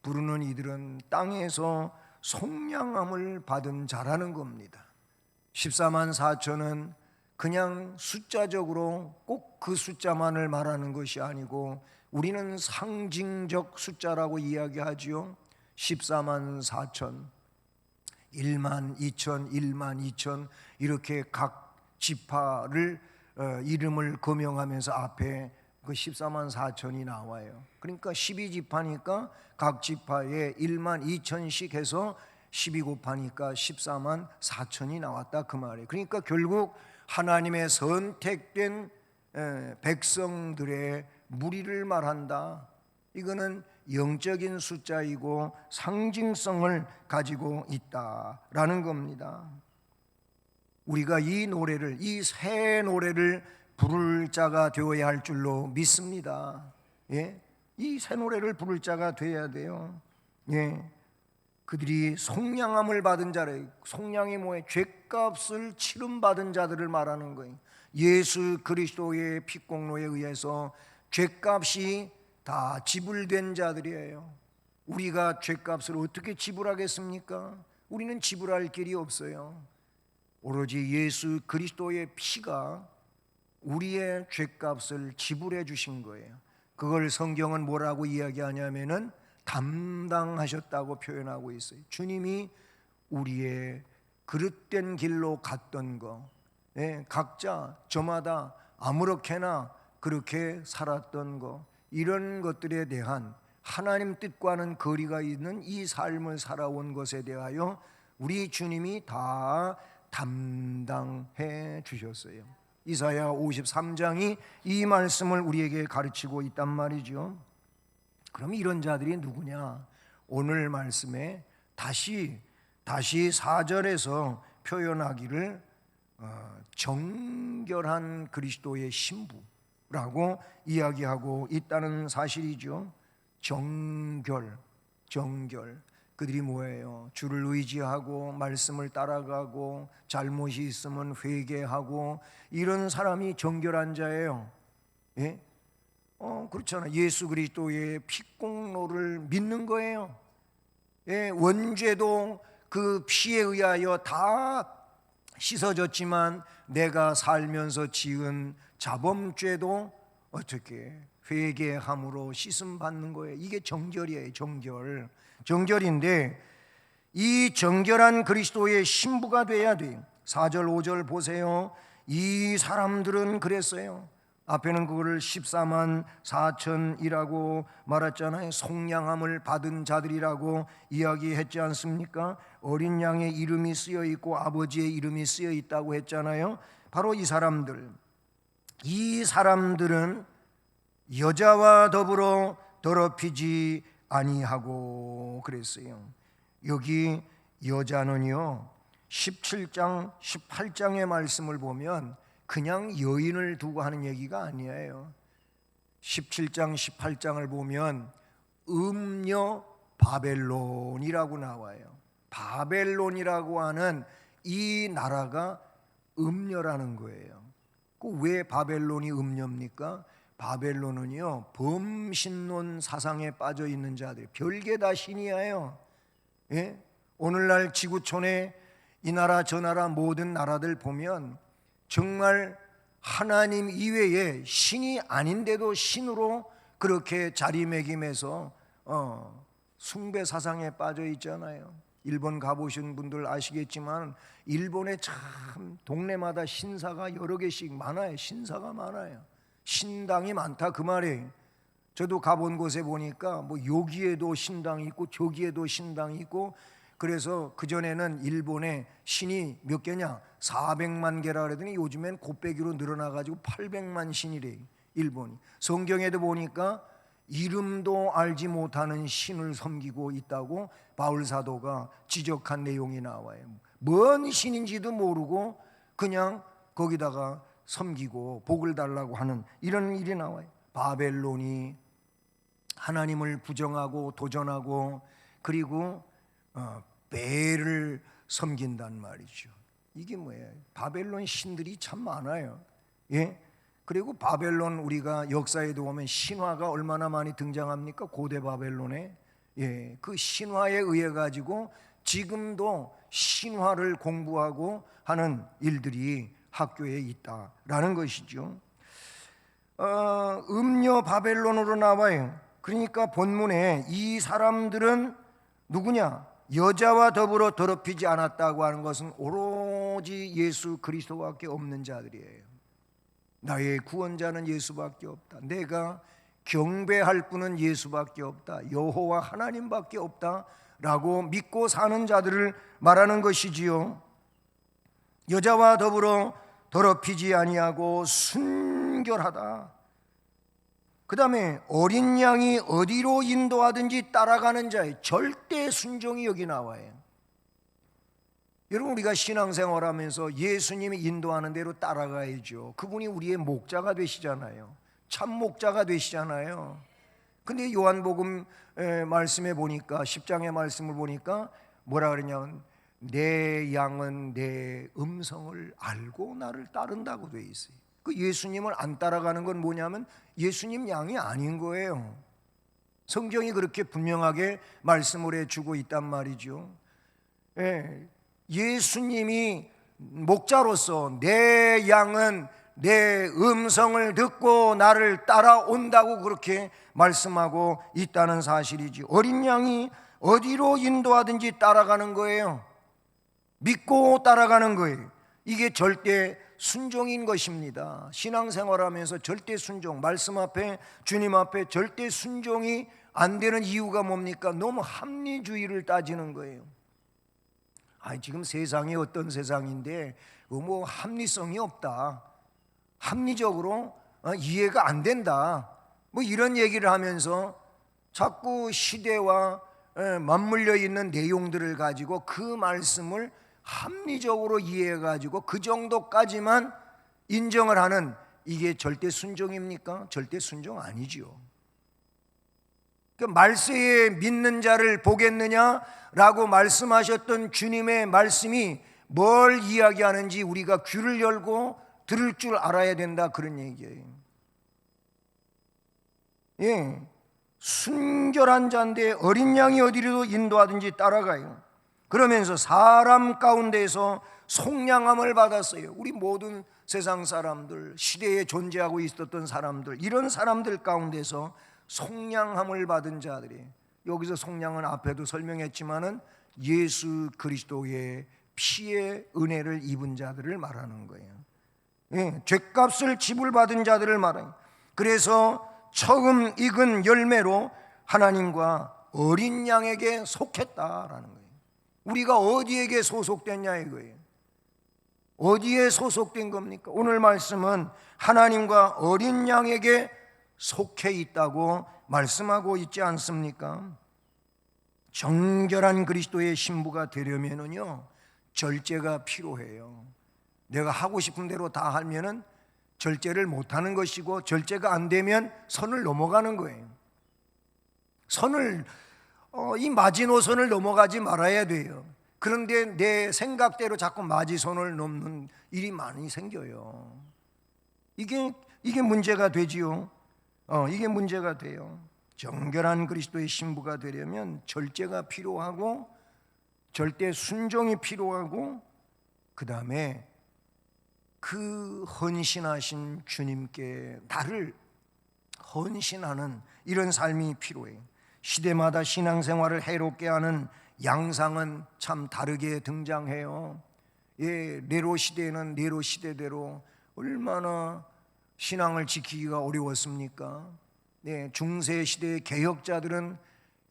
부르는 이들은 땅에서 속량함을 받은 자라는 겁니다. 14만 4천은 그냥 숫자적으로 꼭 그 숫자만을 말하는 것이 아니고 우리는 상징적 숫자라고 이야기하지요. 14만 4천, 1만 2천, 1만 2천 이렇게 각 지파를 이름을 거명하면서 앞에 그 14만 4천이 나와요. 그러니까 12지파니까 각 지파에 1만 2천씩 해서 12 곱하니까 14만 4천이 나왔다 그 말이에요. 그러니까 결국 하나님의 선택된 백성들의 무리를 말한다. 이거는 영적인 숫자이고 상징성을 가지고 있다라는 겁니다. 우리가 이 노래를, 이 새 노래를 부를 자가 되어야 할 줄로 믿습니다. 예? 이 새 노래를 부를 자가 되어야 돼요. 예. 그들이 속량함을 받은 자래. 속량이 뭐예요? 죄값을 치름받은 자들을 말하는 거예요. 예수 그리스도의 피공로에 의해서 죄값이 다 지불된 자들이에요. 우리가 죄값을 어떻게 지불하겠습니까? 우리는 지불할 길이 없어요. 오로지 예수 그리스도의 피가 우리의 죄값을 지불해 주신 거예요. 그걸 성경은 뭐라고 이야기하냐면은 담당하셨다고 표현하고 있어요. 주님이 우리의 그릇된 길로 갔던 거, 각자 저마다 아무렇게나 그렇게 살았던 거, 이런 것들에 대한 하나님 뜻과는 거리가 있는 이 삶을 살아온 것에 대하여 우리 주님이 다 담당해 주셨어요. 이사야 53장이 이 말씀을 우리에게 가르치고 있단 말이죠. 그럼 이런 자들이 누구냐? 오늘 말씀에 다시 4절에서 표현하기를 정결한 그리스도의 신부라고 이야기하고 있다는 사실이죠. 정결. 그들이 뭐예요? 주를 의지하고 말씀을 따라가고 잘못이 있으면 회개하고 이런 사람이 정결한 자예요. 예? 그렇잖아. 예수 그리스도의 피공로를 믿는 거예요. 예, 원죄도 그 피에 의하여 다 씻어졌지만 내가 살면서 지은 자범죄도 어떻게 회개함으로 씻음 받는 거예요. 이게 정결이에요. 정결인데 이 정결한 그리스도의 신부가 돼야 돼요. 4절 5절 보세요. 이 사람들은 그랬어요. 앞에는 그거를 14만 4천이라고 말했잖아요. 속량함을 받은 자들이라고 이야기했지 않습니까? 어린 양의 이름이 쓰여 있고 아버지의 이름이 쓰여 있다고 했잖아요. 바로 이 사람들은 여자와 더불어 더럽히지 아니하고 그랬어요. 여기 여자는요 17장 18장의 말씀을 보면 그냥 여인을 두고 하는 얘기가 아니에요. 17장 18장을 보면 음녀 바벨론이라고 나와요. 바벨론이라고 하는 이 나라가 음녀라는 거예요. 왜 바벨론이 음녀입니까? 바벨론은요 범신론 사상에 빠져 있는 자들, 별게 다 신이에요. 예? 오늘날 지구촌에 이 나라 저 나라 모든 나라들 보면 정말 하나님 이외에 신이 아닌데도 신으로 그렇게 자리매김해서 숭배 사상에 빠져 있잖아요. 일본 가보신 분들 아시겠지만 일본에 참 동네마다 신사가 여러 개씩 많아요. 신사가 많아요. 신당이 많다 그 말이에요. 저도 가본 곳에 보니까 뭐 여기에도 신당이 있고 저기에도 신당이 있고, 그래서 그전에는 일본에 신이 몇 개냐 400만 개라 그러더니 요즘엔 곱빼기로 늘어나가지고 800만 신이래요. 일본이. 성경에도 보니까 이름도 알지 못하는 신을 섬기고 있다고 바울 사도가 지적한 내용이 나와요. 뭔 신인지도 모르고 그냥 거기다가 섬기고 복을 달라고 하는 이런 일이 나와요. 바벨론이 하나님을 부정하고 도전하고 그리고 베엘을 섬긴단 말이죠. 이게 뭐예요? 바벨론 신들이 참 많아요. 예? 그리고 바벨론 우리가 역사에도 보면 신화가 얼마나 많이 등장합니까? 고대 바벨론에. 예, 그 신화에 의해 가지고 지금도 신화를 공부하고 하는 일들이 학교에 있다라는 것이죠. 음녀 바벨론으로 나와요. 그러니까 본문에 이 사람들은 누구냐? 여자와 더불어 더럽히지 않았다고 하는 것은 오로지 예수 그리스도밖에 없는 자들이에요. 나의 구원자는 예수밖에 없다. 내가 경배할 분은 예수밖에 없다. 여호와 하나님밖에 없다라고 믿고 사는 자들을 말하는 것이지요. 여자와 더불어 더럽히지 아니하고 순결하다. 그 다음에 어린 양이 어디로 인도하든지 따라가는 자의 절대 순종이 여기 나와요. 여러분, 우리가 신앙생활하면서 예수님이 인도하는 대로 따라가야죠. 그분이 우리의 목자가 되시잖아요. 참 목자가 되시잖아요. 근데 요한복음 말씀에 보니까 10장의 말씀을 보니까 뭐라 그러냐면 내 양은 내 음성을 알고 나를 따른다고 돼 있어요. 그 예수님을 안 따라가는 건 뭐냐면 예수님 양이 아닌 거예요. 성경이 그렇게 분명하게 말씀을 해주고 있단 말이죠. 예수님이 목자로서 내 양은 내 음성을 듣고 나를 따라온다고 그렇게 말씀하고 있다는 사실이지. 어린 양이 어디로 인도하든지 따라가는 거예요. 믿고 따라가는 거예요. 이게 절대 순종인 것입니다. 신앙생활하면서 절대 순종, 말씀 앞에 주님 앞에 절대 순종이 안 되는 이유가 뭡니까? 너무 합리주의를 따지는 거예요. 지금 세상이 어떤 세상인데 뭐 합리성이 없다, 합리적으로 이해가 안 된다, 뭐 이런 얘기를 하면서 자꾸 시대와 맞물려 있는 내용들을 가지고 그 말씀을 합리적으로 이해해 가지고 그 정도까지만 인정을 하는, 이게 절대 순종입니까? 절대 순종 아니죠. 그 말세에 믿는 자를 보겠느냐라고 말씀하셨던 주님의 말씀이 뭘 이야기하는지 우리가 귀를 열고 들을 줄 알아야 된다, 그런 얘기예요. 예, 순결한 자인데 어린 양이 어디로 인도하든지 따라가요. 그러면서 사람 가운데서 속량함을 받았어요. 우리 모든 세상 사람들, 시대에 존재하고 있었던 사람들, 이런 사람들 가운데서 속량함을 받은 자들이, 여기서 속량은 앞에도 설명했지만은 예수 그리스도의 피의 은혜를 입은 자들을 말하는 거예요. 예, 죄값을 지불받은 자들을 말해요. 그래서 처음 익은 열매로 하나님과 어린 양에게 속했다라는 거예요. 우리가 어디에게 소속됐냐 이거예요. 어디에 소속된 겁니까? 오늘 말씀은 하나님과 어린 양에게 속해 있다고 말씀하고 있지 않습니까? 정결한 그리스도의 신부가 되려면은요, 절제가 필요해요. 내가 하고 싶은 대로 다 하면은 절제를 못 하는 것이고, 절제가 안 되면 선을 넘어가는 거예요. 이 마지노선을 넘어가지 말아야 돼요. 그런데 내 생각대로 자꾸 마지선을 넘는 일이 많이 생겨요. 이게 문제가 되지요. 이게 문제가 돼요. 정결한 그리스도의 신부가 되려면 절제가 필요하고 절대 순종이 필요하고, 그 다음에 그 헌신하신 주님께 나를 헌신하는 이런 삶이 필요해요. 시대마다 신앙생활을 해롭게 하는 양상은 참 다르게 등장해요. 예, 네로 시대에는 네로 시대대로 얼마나 신앙을 지키기가 어려웠습니까? 네, 중세 시대의 개혁자들은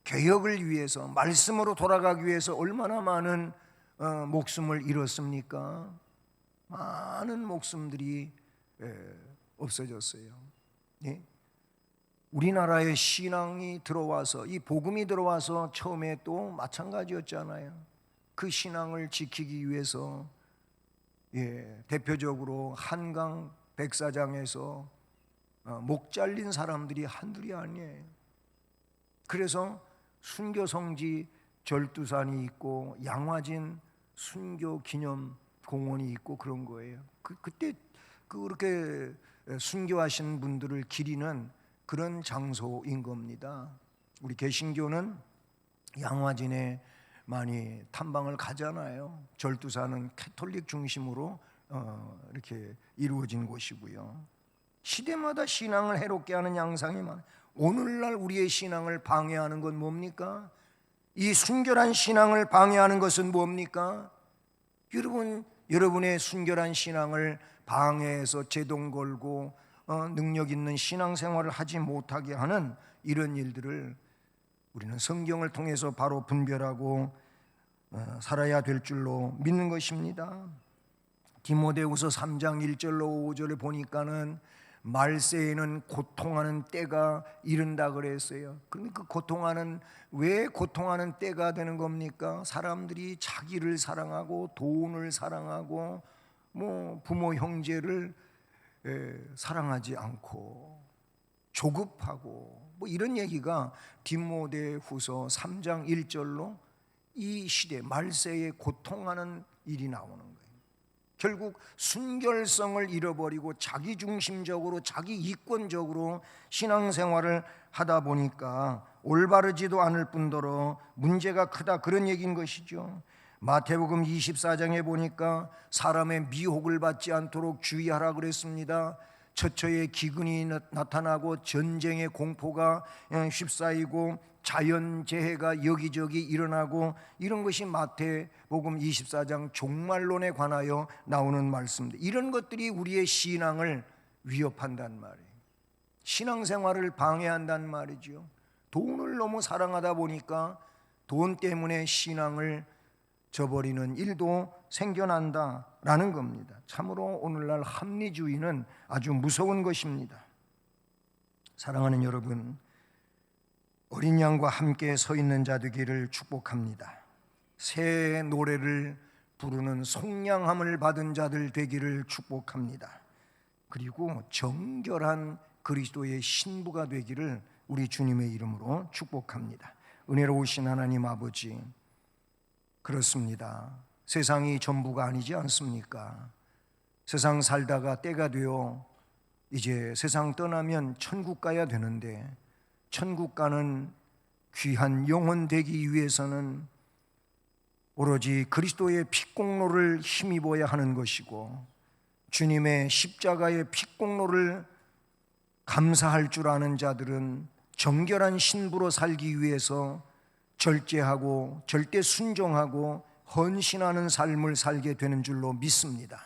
개혁을 위해서, 말씀으로 돌아가기 위해서 얼마나 많은 목숨을 잃었습니까? 많은 목숨들이 없어졌어요. 예? 우리나라에 신앙이 들어와서, 이 복음이 들어와서 처음에 또 마찬가지였잖아요. 그 신앙을 지키기 위해서 대표적으로 한강 백사장에서 목 잘린 사람들이 한둘이 아니에요. 그래서 순교성지 절두산이 있고 양화진 순교 기념 공원이 있고 그런 거예요. 그때 그렇게 순교하신 분들을 기리는 그런 장소인 겁니다. 우리 개신교는 양화진에 많이 탐방을 가잖아요. 절두산은 캐톨릭 중심으로 이렇게 이루어진 곳이고요. 시대마다 신앙을 해롭게 하는 양상이 많아요. 오늘날 우리의 신앙을 방해하는 건 뭡니까? 이 순결한 신앙을 방해하는 것은 뭡니까? 여러분의 순결한 신앙을 방해해서 제동 걸고 능력 있는 신앙생활을 하지 못하게 하는 이런 일들을 우리는 성경을 통해서 바로 분별하고 살아야 될 줄로 믿는 것입니다. 디모데후서 3장 1절로 5절을 보니까는 말세에는 고통하는 때가 이른다 그랬어요. 그러니까 왜 고통하는 때가 되는 겁니까? 사람들이 자기를 사랑하고 돈을 사랑하고 부모 형제를 사랑하지 않고 조급하고 이런 얘기가 디모데후서 3장 1절로 이 시대 말세에 고통하는 일이 나오는 거예요. 결국 순결성을 잃어버리고 자기중심적으로 자기 이권적으로 신앙생활을 하다 보니까 올바르지도 않을 뿐더러 문제가 크다, 그런 얘기인 것이죠. 마태복음 24장에 보니까 사람의 미혹을 받지 않도록 주의하라 그랬습니다. 처처에 기근이 나타나고 전쟁의 공포가 휩싸이고 자연재해가 여기저기 일어나고 이런 것이 마태복음 24장 종말론에 관하여 나오는 말씀입니다. 이런 것들이 우리의 신앙을 위협한단 말이에요. 신앙생활을 방해한단 말이죠. 돈을 너무 사랑하다 보니까 돈 때문에 신앙을 저버리는 일도 생겨난다라는 겁니다. 참으로 오늘날 합리주의는 아주 무서운 것입니다. 사랑하는 여러분, 어린 양과 함께 서 있는 자 되기를 축복합니다. 새 노래를 부르는 속량함을 받은 자들 되기를 축복합니다. 그리고 정결한 그리스도의 신부가 되기를 우리 주님의 이름으로 축복합니다. 은혜로우신 하나님 아버지, 그렇습니다. 세상이 전부가 아니지 않습니까? 세상 살다가 때가 되어 이제 세상 떠나면 천국 가야 되는데, 천국 가는 귀한 영혼 되기 위해서는 오로지 그리스도의 피공로를 힘입어야 하는 것이고, 주님의 십자가의 피공로를 감사할 줄 아는 자들은 정결한 신부로 살기 위해서 절제하고 절대 순종하고 헌신하는 삶을 살게 되는 줄로 믿습니다.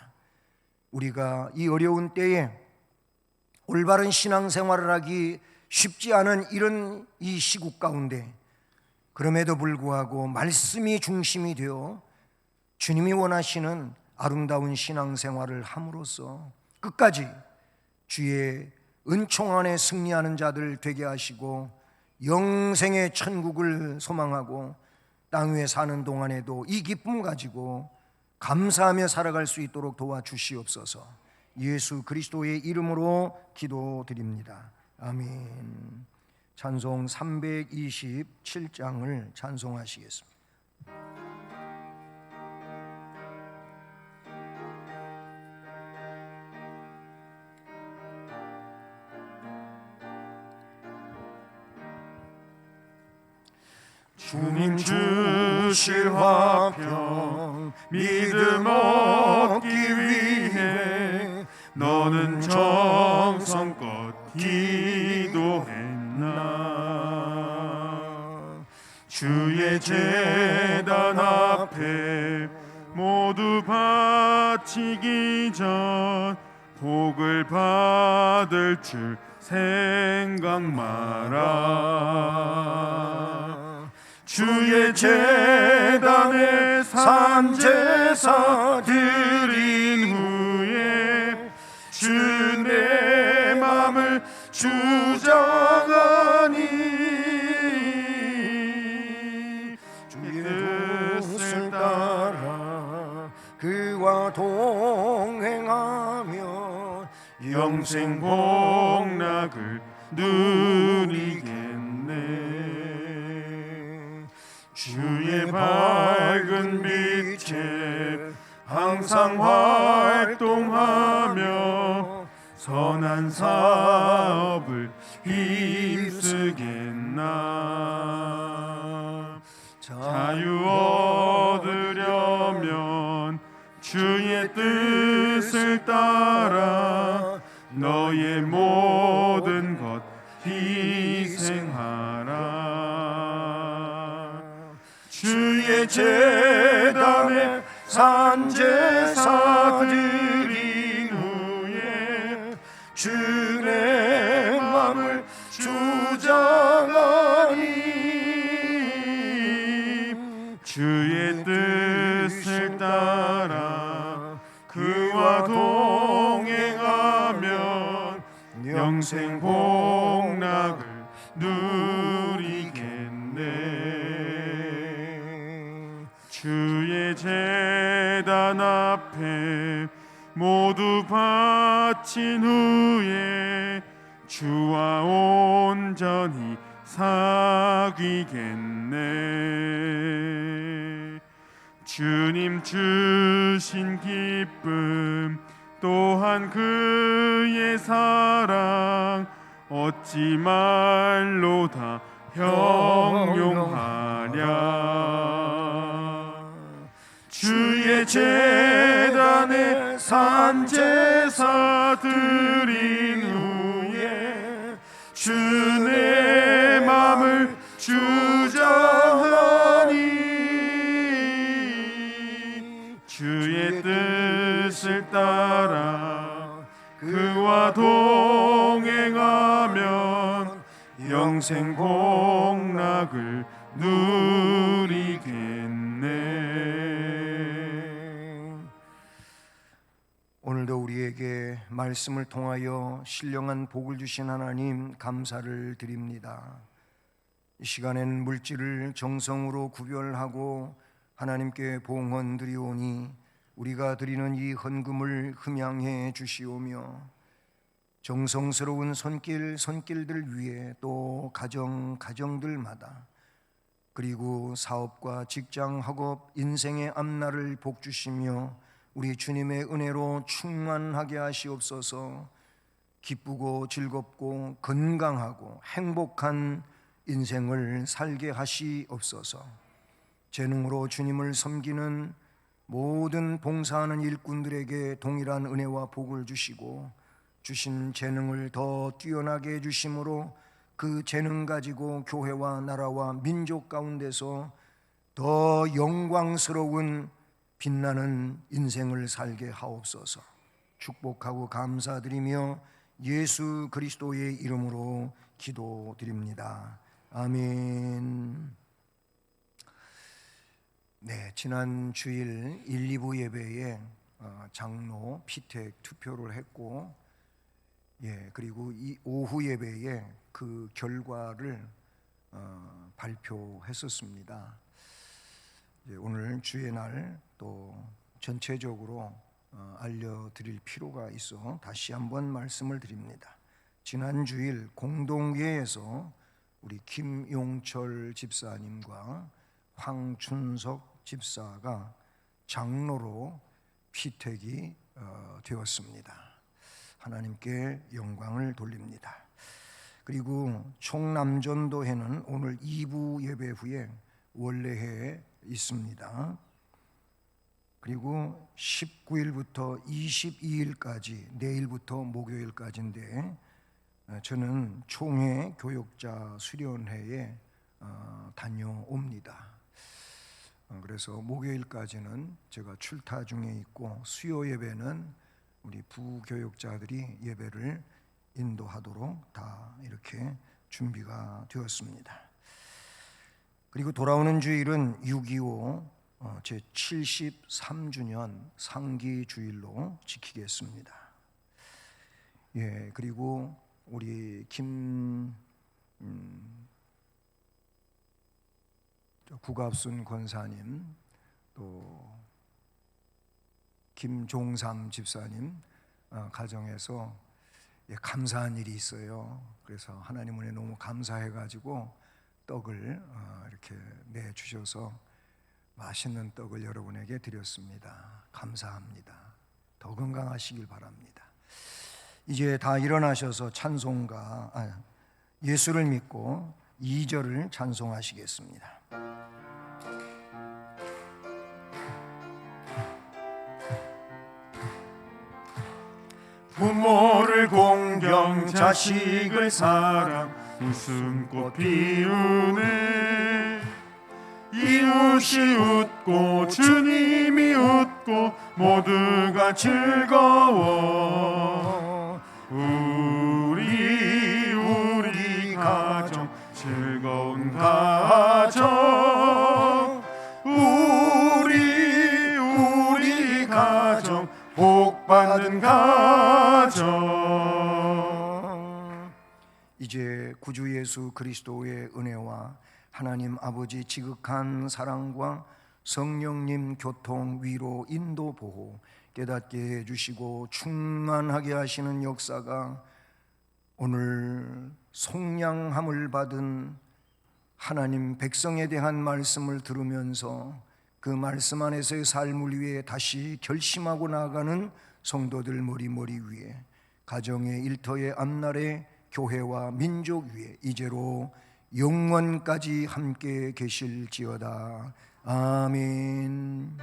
우리가 이 어려운 때에 올바른 신앙생활을 하기 쉽지 않은 이런 이 시국 가운데, 그럼에도 불구하고 말씀이 중심이 되어 주님이 원하시는 아름다운 신앙생활을 함으로써 끝까지 주의 은총 안에 승리하는 자들 되게 하시고 영생의 천국을 소망하고 땅 위에 사는 동안에도 이 기쁨 가지고 감사하며 살아갈 수 있도록 도와주시옵소서. 예수 그리스도의 이름으로 기도드립니다. 아멘. 찬송 327장을 찬송하시겠습니다. 주님 주실 화평 믿음 얻기 위해 너는 정성껏 기도했나. 주의 제단 앞에 모두 바치기 전 복을 받을 줄 생각 마라. 주의 제단에 산제사 드린 후에 주 내 맘을 주장하니 주의 뜻을 따라 영생 복락을 누리겠네. 주의 밝은 빛에 항상 활동하며 선한 사업을 힘쓰겠나. 자유 얻으려면 주의 뜻을 따라 너의 모든 것 희생하라. 주의 제단에 산제사 드린 후에 주의 맘을 주장하니 주의 뜻을 따라 그와 동행하면 영생 복락을 누리겠네. 주의 제단 앞에 모두 바친 후에 주와 온전히 사귀겠네. 주님 주신 기쁨 또한 그의 사랑 어찌 말로 다 형용하랴. 주의 제단에 산제사 드린 후에 주 내 맘을 주장하니 주의 뜻을 따라 그와 동행하면 영생 복락을 누리겠네. 오늘도 우리에게 말씀을 통하여 신령한 복을 주신 하나님 감사를 드립니다. 이 시간엔 물질을 정성으로 구별하고 하나님께 봉헌 드리오니 우리가 드리는 이 헌금을 흠양해 주시오며 정성스러운 손길들 위에 또 가정들마다 그리고 사업과 직장, 학업, 인생의 앞날을 복주시며 우리 주님의 은혜로 충만하게 하시옵소서. 기쁘고 즐겁고 건강하고 행복한 인생을 살게 하시옵소서. 재능으로 주님을 섬기는 모든 봉사하는 일꾼들에게 동일한 은혜와 복을 주시고 주신 재능을 더 뛰어나게 해주심으로 그 재능 가지고 교회와 나라와 민족 가운데서 더 영광스러운 빛나는 인생을 살게 하옵소서. 축복하고 감사드리며 예수 그리스도의 이름으로 기도드립니다. 아멘. 네, 지난 주일 1, 2부 예배에 장로 피택 투표를 했고, 그리고 이 오후 예배에 그 결과를 발표했었습니다. 오늘 주의 날 또 전체적으로 알려드릴 필요가 있어 다시 한번 말씀을 드립니다. 지난 주일 공동회에서 우리 김용철 집사님과 황춘석 집사가 장로로 피택이 되었습니다. 하나님께 영광을 돌립니다. 그리고 총남전도회는 오늘 2부 예배 후에 원래회에 있습니다. 그리고 19일부터 22일까지 내일부터 목요일까지인데 저는 총회 교역자 수련회에 다녀옵니다. 그래서 목요일까지는 제가 출타 중에 있고 수요 예배는 우리 부교역자들이 예배를 인도하도록 다 이렇게 준비가 되었습니다. 그리고 돌아오는 주일은 6.25 제 73주년 상기 주일로 지키겠습니다. 그리고 우리 구갑순 권사님, 또 김종삼 집사님 가정에서 감사한 일이 있어요. 그래서 하나님 은혜 너무 감사해가지고 떡을 이렇게 내주셔서 맛있는 떡을 여러분에게 드렸습니다. 감사합니다. 더 건강하시길 바랍니다. 이제 다 일어나셔서 찬송가 예수를 믿고 2절을 찬송하시겠습니다. 부모를 공경 자식을 사랑 웃음꽃 피우네 이웃이 웃고 주님이 웃고 모두가 즐거워 우리 가정 즐거운 가정 우리 가정 복받는 가정. 이제 구주 예수 그리스도의 은혜와 하나님 아버지 지극한 사랑과 성령님 교통 위로 인도 보호 깨닫게 해주시고 충만하게 하시는 역사가 오늘 속량함을 받은 하나님 백성에 대한 말씀을 들으면서 그 말씀 안에서의 삶을 위해 다시 결심하고 나아가는 성도들 머리 위에 가정의 일터의 앞날에 교회와 민족 위에 이제로 영원까지 함께 계실지어다. 아멘.